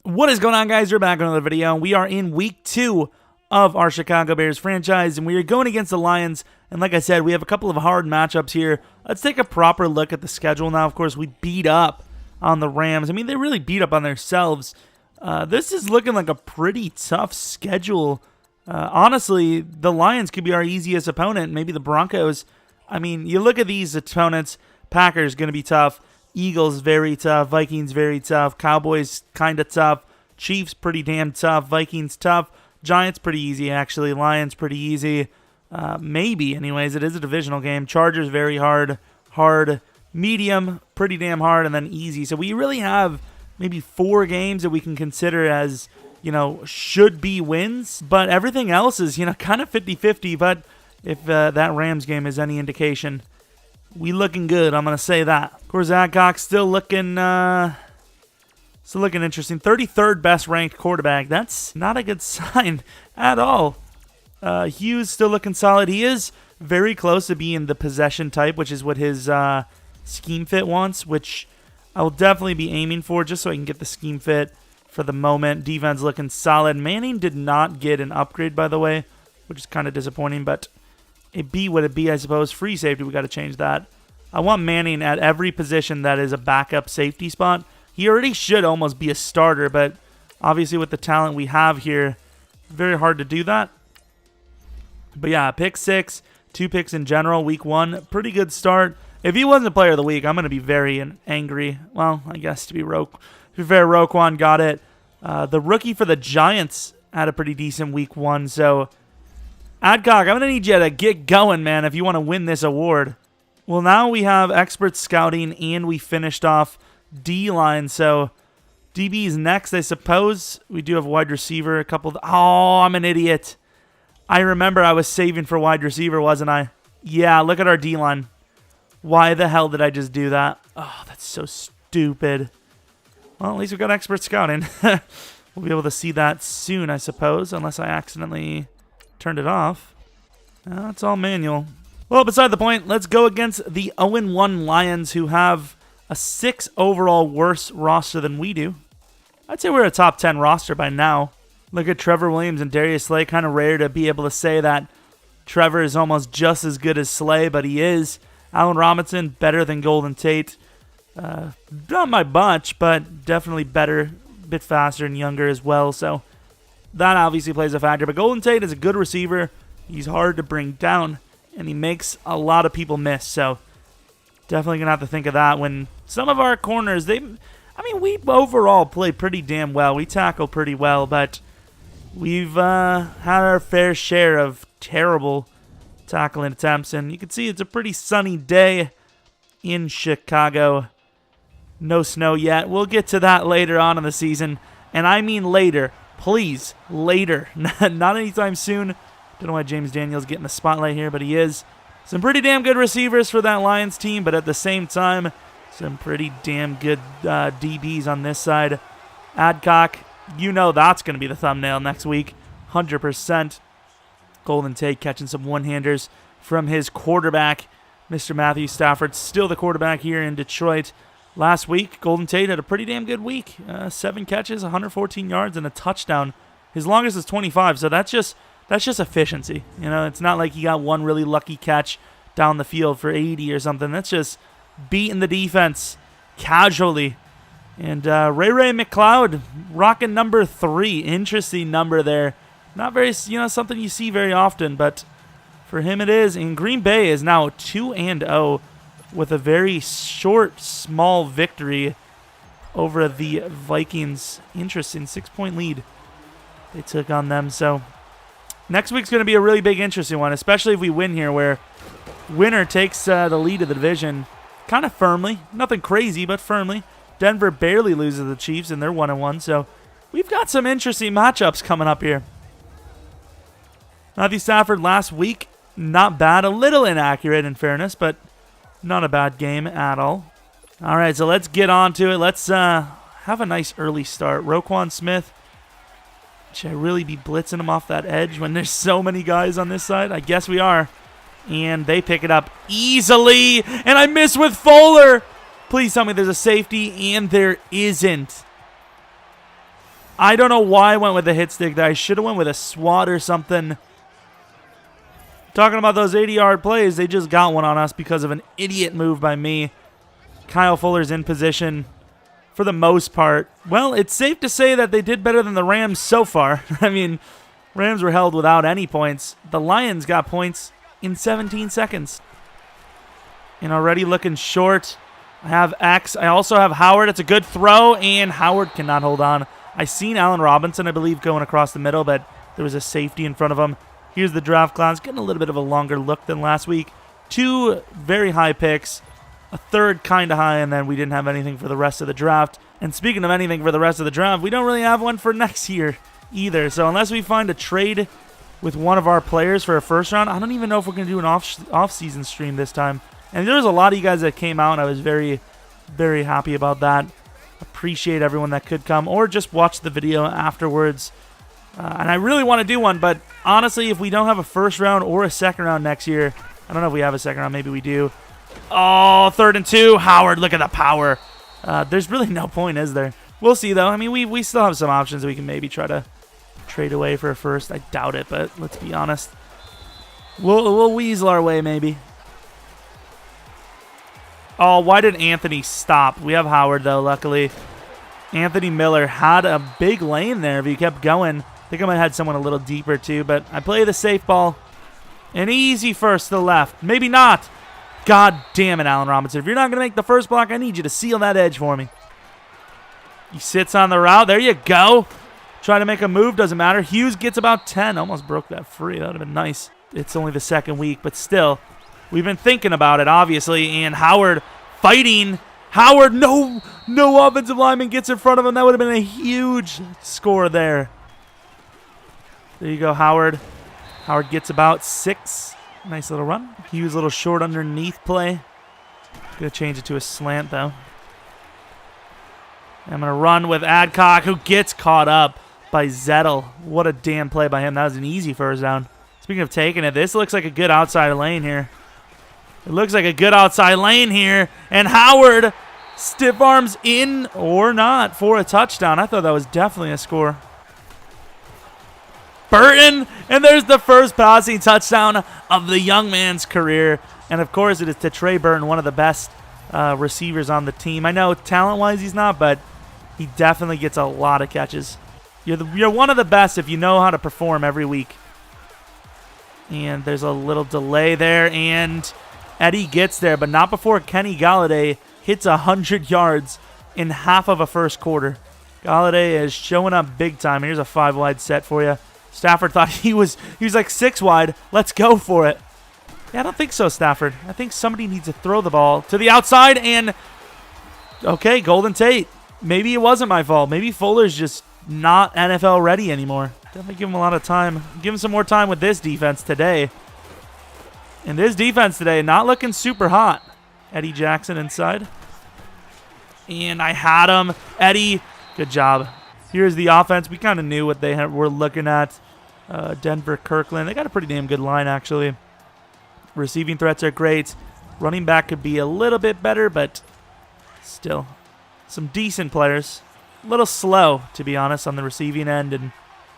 What is going on, guys? We're back on another video. We are in week 2 of our Chicago Bears franchise, and we are going against the Lions. And like I said, we have a couple of hard matchups here. Let's take a proper look at the schedule now. Of course, we beat up on the Rams. I mean, they really beat up on themselves. This is looking like a pretty tough schedule. Honestly, the Lions could be our easiest opponent. Maybe the Broncos. I mean, you look at these opponents. Packers going to be tough. Eagles, very tough. Vikings, very tough. Cowboys, kind of tough. Chiefs, pretty damn tough. Vikings, tough. Giants, pretty easy, actually. Lions, pretty easy. Maybe, anyways. It is a divisional game. Chargers, very hard. Hard. Medium, pretty damn hard. And then easy. So we really have maybe 4 games that we can consider as, should be wins. But everything else is, kind of 50-50. But if that Rams game is any indication, we looking good. I'm going to say that. Of course, Adcock's still looking interesting. 33rd best ranked quarterback. That's not a good sign at all. Hughes still looking solid. He is very close to being the possession type, which is what his scheme fit wants, which I will definitely be aiming for just so I can get the scheme fit for the moment. Defense looking solid. Manning did not get an upgrade, by the way, which is kind of disappointing, but it be what it be, I suppose. Free safety, we got to change that. I want Manning at every position that is a backup safety spot. He already should almost be a starter, but obviously with the talent we have here, very hard to do that. But yeah, pick 6, 2 picks in general, week 1. Pretty good start. If he wasn't player of the week, I'm going to be very angry. Well, I guess to be fair, Roquan got it. The rookie for the Giants had a pretty decent week 1, so Adcock, I'm going to need you to get going, man, if you want to win this award. Well, now we have expert scouting, and we finished off D-line, so DB's next, I suppose. We do have wide receiver, a couple of... Oh, I'm an idiot. I remember I was saving for wide receiver, wasn't I? Yeah, look at our D-line. Why the hell did I just do that? Oh, that's so stupid. Well, at least we got expert scouting. We'll be able to see that soon, I suppose, unless I accidentally turned it off. It's all manual. Well, beside the point, let's go against the 0-1 Lions, who have a 6 overall worse roster than we do. I'd say we're a top 10 roster by now. Look at Trevor Williams and Darius Slay. Kind of rare to be able to say that Trevor is almost just as good as Slay, but he is. Allen Robinson, better than Golden Tate. Not my bunch, but definitely better. A bit faster and younger as well, so that obviously plays a factor. But Golden Tate is a good receiver. He's hard to bring down, and he makes a lot of people miss. So definitely going to have to think of that when some of our corners, we overall play pretty damn well. We tackle pretty well, but we've had our fair share of terrible tackling attempts. And you can see it's a pretty sunny day in Chicago. No snow yet. We'll get to that later on in the season. And I mean later. Please, later. Not anytime soon. Don't know why James Daniels getting the spotlight here, but he is. Some pretty damn good receivers for that Lions team, but at the same time, some pretty damn good DBs on this side. Adcock, that's going to be the thumbnail next week. 100%. Golden Tate catching some one-handers from his quarterback, Mr. Matthew Stafford. Still the quarterback here in Detroit. Last week, Golden Tate had a pretty damn good week. 7 catches, 114 yards, and a touchdown. His longest is 25, so that's just efficiency. It's not like he got one really lucky catch down the field for 80 or something. That's just beating the defense casually. And Ray McLeod rocking number 3. Interesting number there. Not very, something you see very often, but for him it is. And Green Bay is now 2-0. With a very short, small victory over the Vikings. Interesting, 6-point lead they took on them. So next week's going to be a really big, interesting one, especially if we win here, where winner takes the lead of the division kind of firmly. Nothing crazy, but firmly. Denver barely loses to the Chiefs, and they're 1-1. So we've got some interesting matchups coming up here. Matthew Stafford last week, not bad. A little inaccurate in fairness, but not a bad game at all. All right, so let's get on to it. Let's have a nice early start. Roquan Smith. Should I really be blitzing him off that edge when there's so many guys on this side? I guess we are. And they pick it up easily. And I miss with Fuller. Please tell me there's a safety, and there isn't. I don't know why I went with the hit stick there. I should have went with a swat or something. Talking about those 80-yard plays, they just got one on us because of an idiot move by me. Kyle Fuller's in position for the most part. Well, it's safe to say that they did better than the Rams so far. I mean, Rams were held without any points. The Lions got points in 17 seconds. And already looking short. I have X. I also have Howard. It's a good throw, and Howard cannot hold on. I seen Allen Robinson, I believe, going across the middle, but there was a safety in front of him. Here's the draft class, getting a little bit of a longer look than last week. 2 very high picks, a third kind of high, and then we didn't have anything for the rest of the draft. And speaking of anything for the rest of the draft, we don't really have one for next year either. So unless we find a trade with one of our players for a first round, I don't even know if we're going to do an off-season stream this time. And there was a lot of you guys that came out, and I was very, very happy about that. Appreciate everyone that could come or just watch the video afterwards. And I really want to do one, but honestly, if we don't have a first round or a second round next year, I don't know if we have a second round. Maybe we do. Oh, 3rd and 2. Howard, look at the power. There's really no point, is there? We'll see, though. I mean, we still have some options that we can maybe try to trade away for a first. I doubt it, but let's be honest. We'll weasel our way, maybe. Oh, why did Anthony stop? We have Howard, though, luckily. Anthony Miller had a big lane there if he kept going. I think I might have had someone a little deeper, too, but I play the safe ball. An easy first to the left. Maybe not. God damn it, Allen Robinson. If you're not going to make the first block, I need you to seal that edge for me. He sits on the route. There you go. Try to make a move. Doesn't matter. Hughes gets about 10. Almost broke that free. That would have been nice. It's only the second week, but still. We've been thinking about it, obviously. And Howard fighting. Howard, no offensive lineman gets in front of him. That would have been a huge score there. There you go, Howard. Howard gets about 6. Nice little run. Hughes a little short underneath play. Gonna change it to a slant, though. I'm gonna run with Adcock, who gets caught up by Zettel. What a damn play by him. That was an easy first down. Speaking of taking it, this looks like a good outside lane here. It looks like a good outside lane here. And Howard stiff arms in or not for a touchdown. I thought that was definitely a score. Burton, and there's the first passing touchdown of the young man's career. And, of course, it is to Trey Burton, one of the best receivers on the team. I know talent-wise he's not, but he definitely gets a lot of catches. You're one of the best if you know how to perform every week. And there's a little delay there, and Eddie gets there, but not before Kenny Galladay hits 100 yards in half of a first quarter. Galladay is showing up big time. Here's a 5-wide set for you. Stafford thought he was like 6 wide. Let's go for it. Yeah, I don't think so, Stafford. I think somebody needs to throw the ball to the outside, and okay, Golden Tate. Maybe it wasn't my fault. Maybe Fuller's just not NFL ready anymore. Definitely give him a lot of time. Give him some more time with this defense today. And this defense today, not looking super hot. Eddie Jackson inside. And I had him. Eddie, good job. Here's the offense. We kind of knew what they were looking at. Denver, Kirkland. They got a pretty damn good line, actually. Receiving threats are great. Running back could be a little bit better, but still some decent players. A little slow, to be honest, on the receiving end, and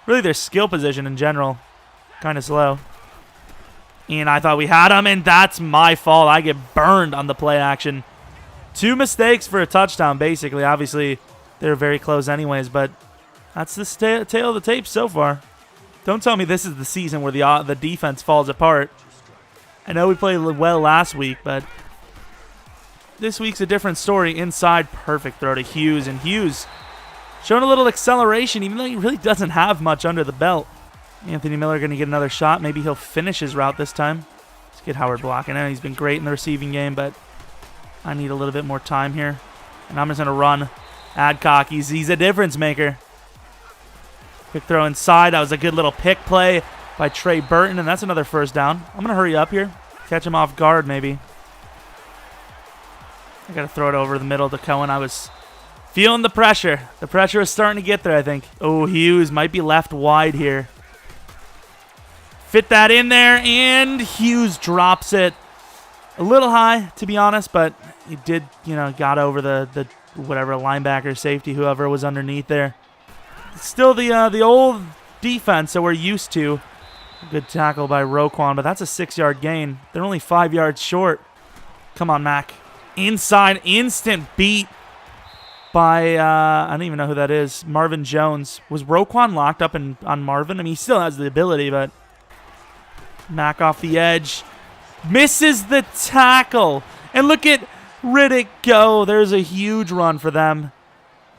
really their skill position in general. Kind of slow. And I thought we had him, and that's my fault. I get burned on the play action. 2 mistakes for a touchdown, basically. Obviously, they're very close anyways, but that's the tail of the tape so far. Don't tell me this is the season where the defense falls apart. I know we played well last week, but this week's a different story. Inside, perfect throw to Hughes, and Hughes showing a little acceleration, even though he really doesn't have much under the belt. Anthony Miller going to get another shot. Maybe he'll finish his route this time. Let's get Howard blocking. He's been great in the receiving game, but I need a little bit more time here. And I'm just going to run. Adcock, he's a difference maker. Quick throw inside. That was a good little pick play by Trey Burton, and that's another first down. I'm going to hurry up here. Catch him off guard, maybe. I got to throw it over the middle to Cohen. I was feeling the pressure. The pressure is starting to get there, I think. Oh, Hughes might be left wide here. Fit that in there, and Hughes drops it a little high, to be honest, but he did, got over the whatever linebacker, safety, whoever was underneath there. still the old defense that we're used to. Good tackle by Roquan, but that's a 6-yard gain. They're only 5 yards short. Come on, Mac. Inside, instant beat by, I don't even know who that is, Marvin Jones. Was Roquan locked up on Marvin? I mean, he still has the ability, but Mac off the edge. Misses the tackle. And look at Riddick go. There's a huge run for them.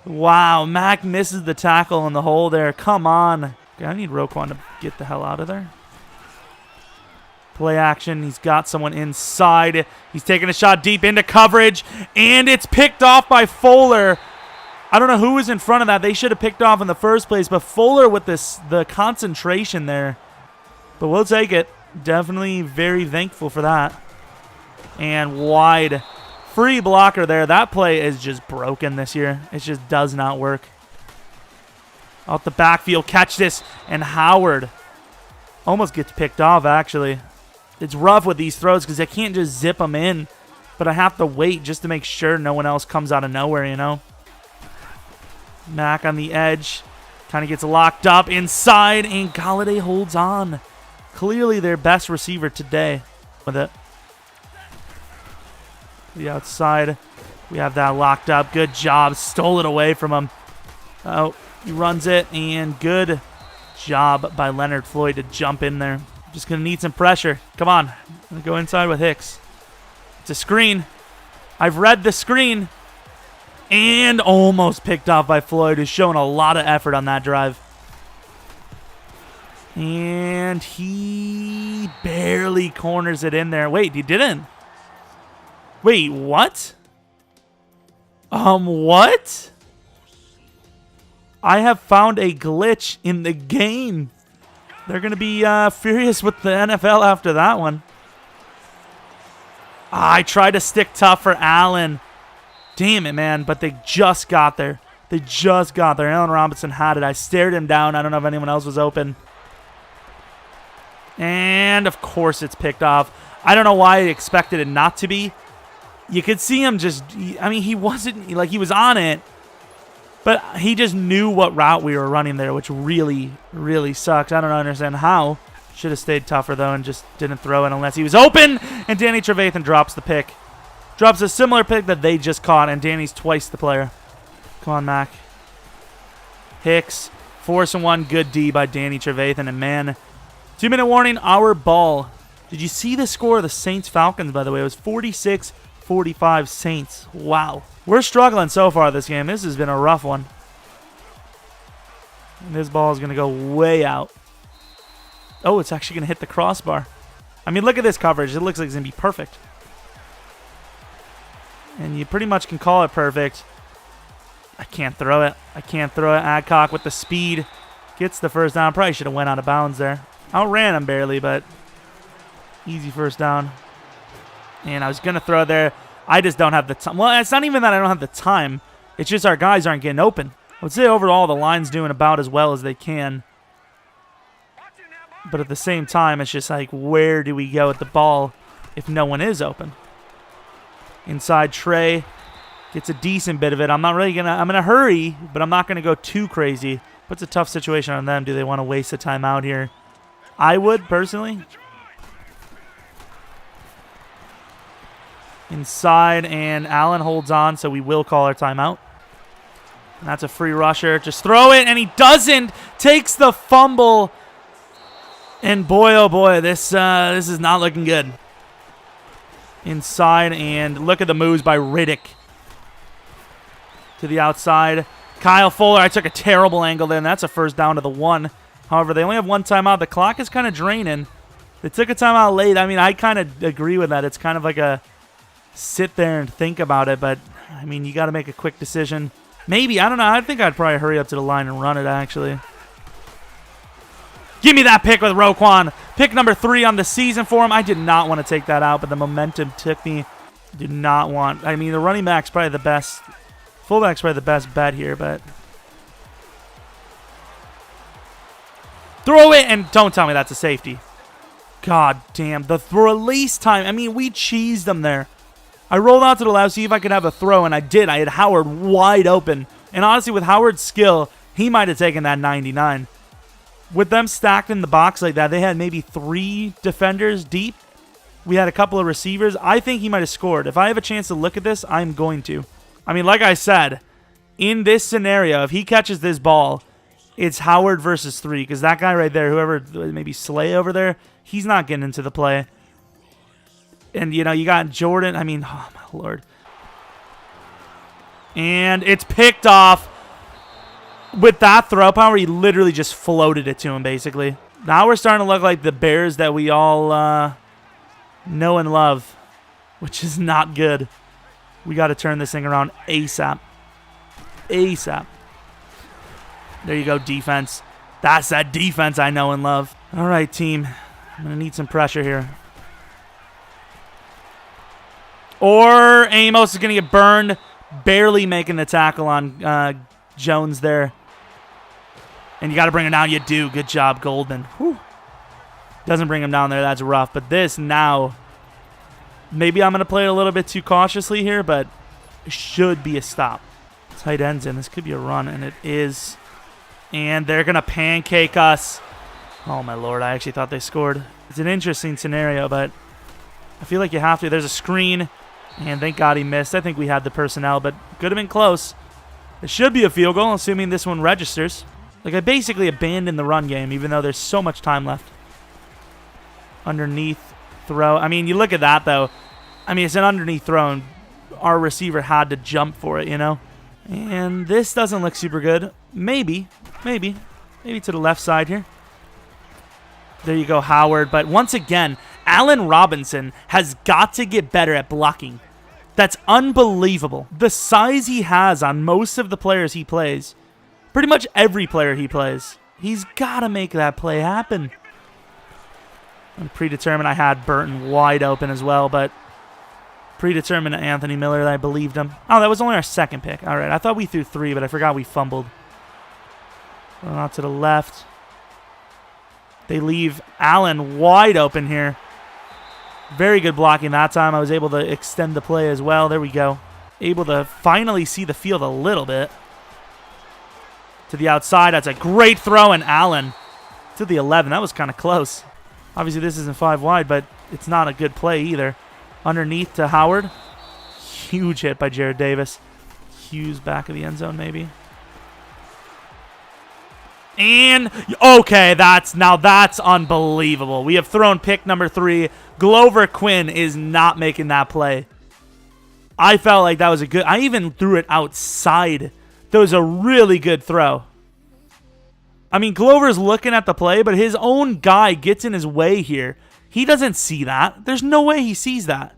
Wow, Mac misses the tackle in the hole there. Come on. Okay, I need Roquan to get the hell out of there. Play action. He's got someone inside. He's taking a shot deep into coverage, and it's picked off by Fuller. I don't know who was in front of that. They should have picked off in the first place, but Fuller with the concentration there. But we'll take it. Definitely very thankful for that. And wide. Free blocker there. That play is just broken this year. It just does not work. Out the backfield. Catch this. And Howard almost gets picked off, actually. It's rough with these throws because I can't just zip them in. But I have to wait just to make sure no one else comes out of nowhere, you know. Mac on the edge. Kind of gets locked up inside. And Galladay holds on. Clearly their best receiver today with it. The outside. We have that locked up. Good job. Stole it away from him. Oh, he runs it. And good job by Leonard Floyd to jump in there. Just going to need some pressure. Come on. I'm going to go inside with Hicks. It's a screen. I've read the screen. And almost picked off by Floyd, who's showing a lot of effort on that drive. And he barely corners it in there. Wait, he didn't. Wait, what? What? I have found a glitch in the game. They're going to be furious with the NFL after that one. I tried to stick tough for Allen. Damn it, man. But they just got there. They just got there. Allen Robinson had it. I stared him down. I don't know if anyone else was open. And, of course, it's picked off. I don't know why I expected it not to be. You could see him just, I mean, he wasn't, like, he was on it. But he just knew what route we were running there, which really, really sucks. I don't understand how. Should have stayed tougher, though, and just didn't throw it unless he was open. And Danny Trevathan drops the pick. Drops a similar pick that they just caught, and Danny's twice the player. Come on, Mac. Hicks. 4-1. Good D by Danny Trevathan. And, man, 2-minute warning, our ball. Did you see the score of the Saints-Falcons, by the way? It was 46-45 Saints. Wow. We're struggling so far this game. This has been a rough one. And this ball is going to go way out. Oh, it's actually going to hit the crossbar. I mean, look at this coverage. It looks like it's going to be perfect. And you pretty much can call it perfect. I can't throw it. I can't throw it. Adcock with the speed. Gets the first down. Probably should have went out of bounds there. Outran him barely, but easy first down. And I was going to throw there. I just don't have the time. Well, it's not even that I don't have the time. It's just our guys aren't getting open. I would say overall the line's doing about as well as they can. But at the same time, it's just like, where do we go with the ball if no one is open? Inside Trey gets a decent bit of it. I'm gonna hurry, but I'm not gonna go too crazy. Puts a tough situation on them. Do they want to waste a timeout here? I would, personally. Inside, and Allen holds on, so we will call our timeout. And that's a free rusher. Just throw it, and he doesn't. Takes the fumble. And boy, oh boy, this is not looking good. Inside, and look at the moves by Riddick. To the outside. Kyle Fuller, I took a terrible angle there, and that's a first down to the 1. However, they only have one timeout. The clock is kind of draining. They took a timeout late. I mean, I kind of agree with that. It's kind of like a sit there and think about it, but, I mean, you got to make a quick decision. Maybe, I don't know. I think I'd probably hurry up to the line and run it, actually. Give me that pick with Roquan. Pick number 3 on the season for him. I did not want to take that out, but the momentum took me. Do not want. I mean, the running back's probably the best. Fullback's probably the best bet here, but. Throw it, and don't tell me that's a safety. God damn. The release time. I mean, we cheesed them there. I rolled out to the left, see if I could have a throw, and I did. I had Howard wide open. And honestly, with Howard's skill, he might have taken that 99. With them stacked in the box like that, they had maybe 3 defenders deep. We had a couple of receivers. I think he might have scored. If I have a chance to look at this, I'm going to. I mean, like I said, in this scenario, if he catches this ball, it's Howard versus 3, because that guy right there, whoever, maybe Slay over there, he's not getting into the play. And, you know, you got Jordan. I mean, oh, my Lord. And it's picked off. With that throw power, he literally just floated it to him, basically. Now we're starting to look like the Bears that we all know and love, which is not good. We got to turn this thing around ASAP. ASAP. There you go, defense. That's that defense I know and love. All right, team. I'm going to need some pressure here. Or Amos is going to get burned, barely making the tackle on Jones there. And you got to bring him down. You do. Good job, Goldman. Whew. Doesn't bring him down there. That's rough. But this now, maybe I'm going to play it a little bit too cautiously here, but it should be a stop. Tight ends in. This could be a run, and it is. And they're going to pancake us. Oh, my Lord. I actually thought they scored. It's an interesting scenario, but I feel like you have to. There's a screen, and thank God he missed. I think we had the personnel, but could have been close. It should be a field goal, assuming this one registers. Like, I basically abandoned the run game, even though there's so much time left. Underneath throw. I mean, you look at that, though. I mean, it's an underneath throw, and our receiver had to jump for it, you know? And this doesn't look super good. Maybe to the left side here. There you go, Howard. But once again, Allen Robinson has got to get better at blocking. That's unbelievable. The size he has on most of the players he plays, pretty much every player he plays, he's got to make that play happen. I'm predetermined. I had Burton wide open as well, but predetermined Anthony Miller, I believed him. Oh, that was only our second pick. All right, I thought we threw 3, but I forgot we fumbled. Going out to the left. They leave Allen wide open here. Very good blocking that time. I was able to extend the play as well. There we go. Able to finally see the field a little bit. To the outside. That's a great throw, and Allen to the 11. That was kind of close. Obviously, this isn't 5 wide, but it's not a good play either. Underneath to Howard. Huge hit by Jared Davis. Hughes back of the end zone, maybe. And, okay, that's unbelievable. We have thrown pick number 3. Glover Quinn is not making that play. I felt like that was a good, I even threw it outside. That was a really good throw. I mean, Glover's looking at the play, but his own guy gets in his way here. He doesn't see that. There's no way he sees that.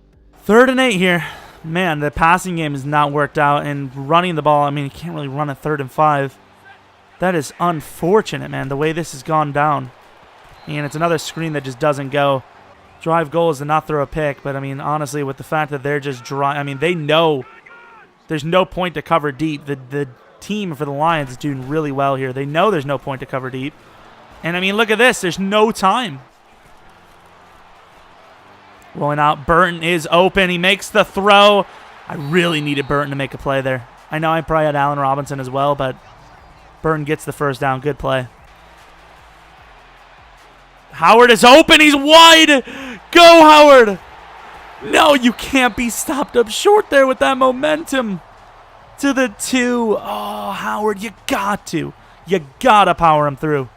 3rd and 8 here. Man, the passing game has not worked out, and running the ball, I mean, you can't really run a 3rd and 5. That is unfortunate, man, the way this has gone down. And it's another screen that just doesn't go. Drive goal is to not throw a pick, but, I mean, honestly, with the fact that they're just dry, I mean, they know there's no point to cover deep. The team for the Lions is doing really well here. They know there's no point to cover deep. And, I mean, look at this. There's no time. Rolling out. Burton is open. He makes the throw. I really needed Burton to make a play there. I know I probably had Allen Robinson as well, but Burton gets the first down. Good play. Howard is open. He's wide. Go, Howard. No, you can't be stopped up short there with that momentum. To the 2. Oh, Howard, you got to. You got to power him through.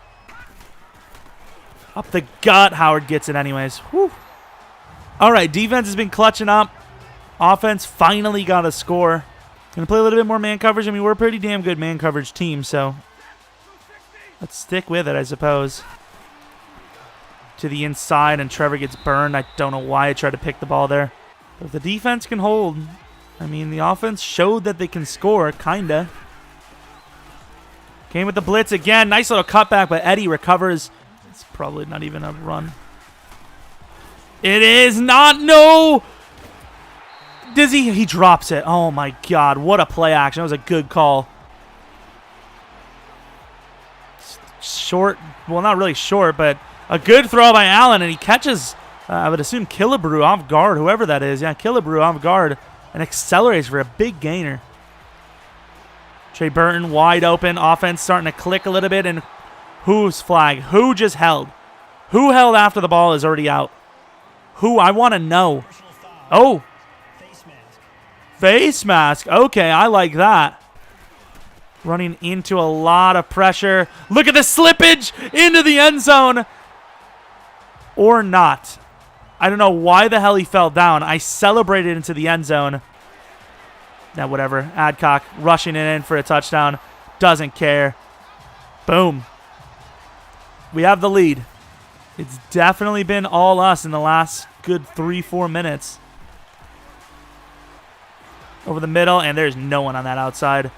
Up the gut. Howard gets it anyways. Whew. All right, defense has been clutching up. Offense finally got a score. Going to play a little bit more man coverage. I mean, we're a pretty damn good man coverage team, so let's stick with it, I suppose. To the inside, and Trevor gets burned. I don't know why I tried to pick the ball there. But if the defense can hold, I mean, the offense showed that they can score, kind of. Came with the blitz again. Nice little cutback, but Eddie recovers. It's probably not even a run. It is not. No. Does he? He drops it. Oh, my God. What a play action. That was a good call. Short. Well, not really short, but a good throw by Allen, and he catches, I would assume, Killebrew off guard, whoever that is. Yeah, Killebrew off guard, and accelerates for a big gainer. Trey Burton wide open. Offense starting to click a little bit. And whose flag? Who just held? Who held after the ball is already out? Who? I want to know. Oh. Face mask. Okay, I like that. Running into a lot of pressure. Look at the slippage into the end zone. Or not. I don't know why the hell he fell down. I celebrated into the end zone. Now, whatever. Adcock rushing it in for a touchdown. Doesn't care. Boom. We have the lead. It's definitely been all us in the last good 3-4 minutes. Over the middle, and there's no one on that outside.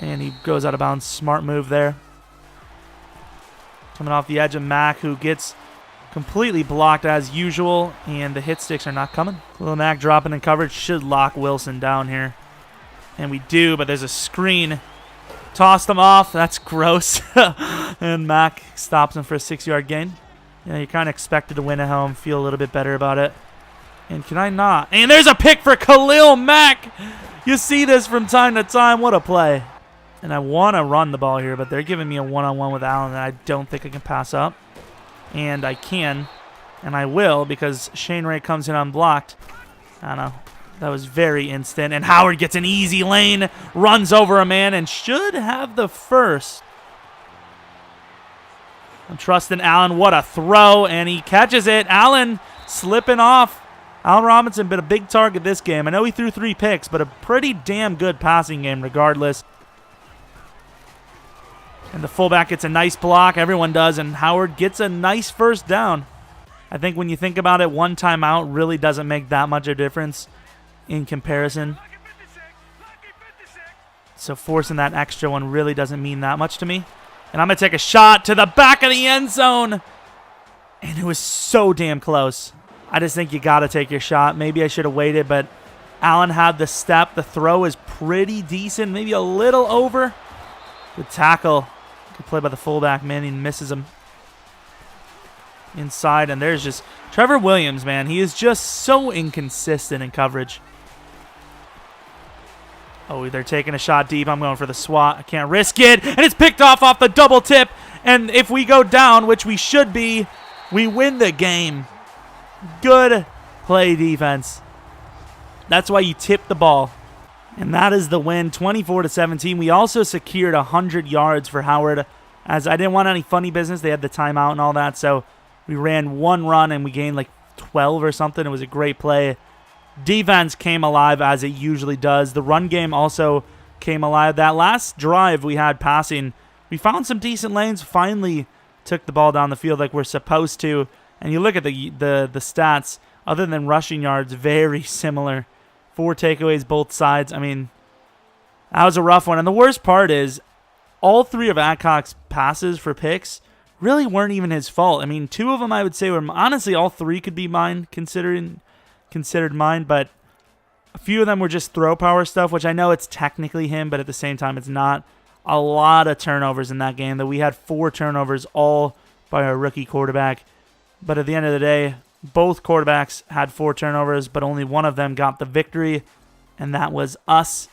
And he goes out of bounds. Smart move there. Coming off the edge of Mack, who gets completely blocked as usual, and the hit sticks are not coming. Little Mack dropping in coverage. Should lock Wilson down here. And we do, but there's a screen. Toss them off. That's gross. And Mack stops him for a 6-yard gain. Yeah, you're kind of expected to win at home. Feel a little bit better about it. And can I not? And there's a pick for Khalil Mack. You see this from time to time. What a play. And I want to run the ball here, but they're giving me a one-on-one with Allen that I don't think I can pass up. And I can, and I will, because Shane Ray comes in unblocked. I don't know. That was very instant. And Howard gets an easy lane, runs over a man, and should have the first. I'm trusting Allen. What a throw, and he catches it. Allen slipping off. Allen Robinson been a big target this game. I know he threw 3 picks, but a pretty damn good passing game regardless. And the fullback gets a nice block. Everyone does, and Howard gets a nice first down. I think when you think about it, one timeout really doesn't make that much of a difference in comparison. So forcing that extra one really doesn't mean that much to me. And I'm going to take a shot to the back of the end zone. And it was so damn close. I just think you got to take your shot. Maybe I should have waited, but Allen had the step. The throw is pretty decent, maybe a little over. Good tackle. Good play by the fullback. Manning misses him inside, and there's just Trevor Williams, man. He is just so inconsistent in coverage. Oh, they're taking a shot deep. I'm going for the swat. I can't risk it, and it's picked off the double tip. And if we go down, which we should be, we win the game. Good play defense. That's why you tip the ball. And that is the win, 24-17. We also secured 100 yards for Howard, as I didn't want any funny business. They had the timeout and all that, so we ran one run and we gained like 12 or something. It was a great play. Defense came alive as it usually does. The run game also came alive. That last drive we had passing, we found some decent lanes, finally took the ball down the field like we're supposed to. And you look at the stats, other than rushing yards, very similar. 4 takeaways, both sides. I mean, that was a rough one. And the worst part is all 3 of Adcock's passes for picks really weren't even his fault. I mean, 2 of them I would say were, honestly, all 3 could be mine, considered mine, but a few of them were just throw power stuff, which I know it's technically him, but at the same time it's not. A lot of turnovers in that game. That we had 4 turnovers, all by our rookie quarterback. But at the end of the day, both quarterbacks had 4 turnovers, but only one of them got the victory, and that was us.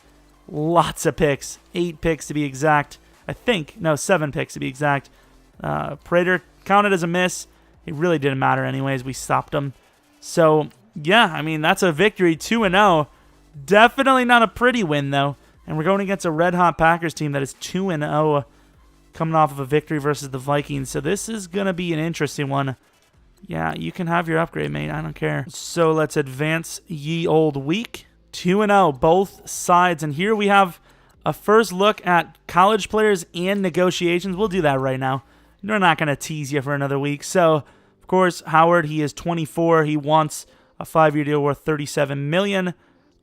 Lots of picks. 8 picks to be exact. I think. No, 7 picks to be exact. Prater counted as a miss. It really didn't matter anyways. We stopped him. So, yeah, I mean, that's a victory. 2-0. Definitely not a pretty win, though. And we're going against a red-hot Packers team that is 2-0, coming off of a victory versus the Vikings. So this is going to be an interesting one. Yeah, you can have your upgrade, mate. I don't care. So let's advance ye old week. 2-0, both sides. And here we have a first look at college players and negotiations. We'll do that right now. We're not going to tease you for another week. So, of course, Howard, he is 24. He wants a 5-year deal worth $37 million.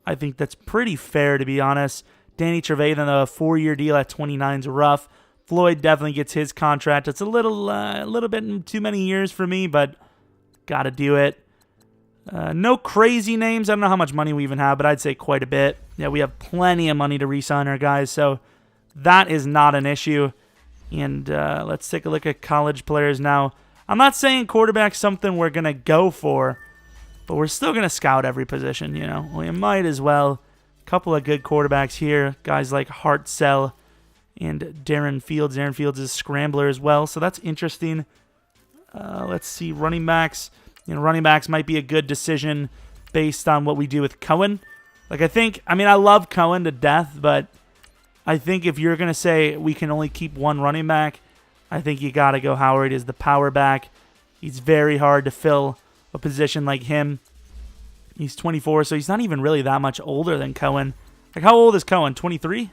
I think that's pretty fair, to be honest. Danny Trevathan, a 4-year deal at 29 is rough. Floyd definitely gets his contract. It's a little bit too many years for me, but got to do it. No crazy names. I don't know how much money we even have, but I'd say quite a bit. Yeah, we have plenty of money to re-sign our guys, so that is not an issue. And let's take a look at college players now. I'm not saying quarterback's something we're going to go for, but we're still going to scout every position, you know. We might as well couple of good quarterbacks here. Guys like Hartzell and Darren Fields. Darren Fields is a scrambler as well, so that's interesting. Let's see, running backs. Running backs might be a good decision based on what we do with Cohen. I love Cohen to death, but I think if you're going to say we can only keep one running back, I think you got to go Howard as the power back. He's very hard to fill a position like him. He's 24, so he's not even really that much older than Cohen. How old is Cohen? 23?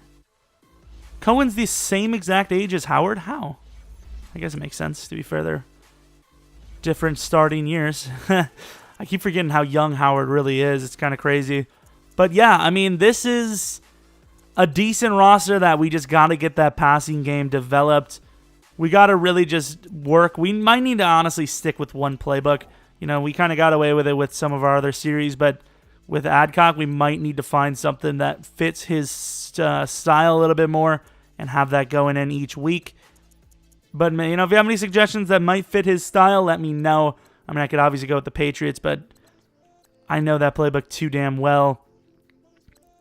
Cohen's the same exact age as Howard? How? I guess it makes sense, to be fair. They're different starting years. I keep forgetting how young Howard really is. It's kind of crazy. But yeah, this is a decent roster that we just got to get that passing game developed. We got to really just work. We might need to honestly stick with one playbook. We kind of got away with it with some of our other series, but with Adcock, we might need to find something that fits his style a little bit more and have that going in each week. But, if you have any suggestions that might fit his style, let me know. I could obviously go with the Patriots, but I know that playbook too damn well.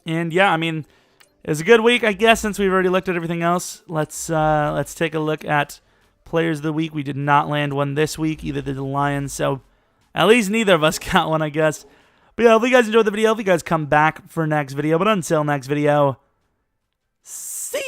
And, yeah, it was a good week, I guess, since we've already looked at everything else. Let's take a look at Players of the Week. We did not land one this week. Either did the Lions, so at least neither of us got one, I guess. But yeah, if you guys enjoyed the video, if you guys come back for next video. But until next video, see ya!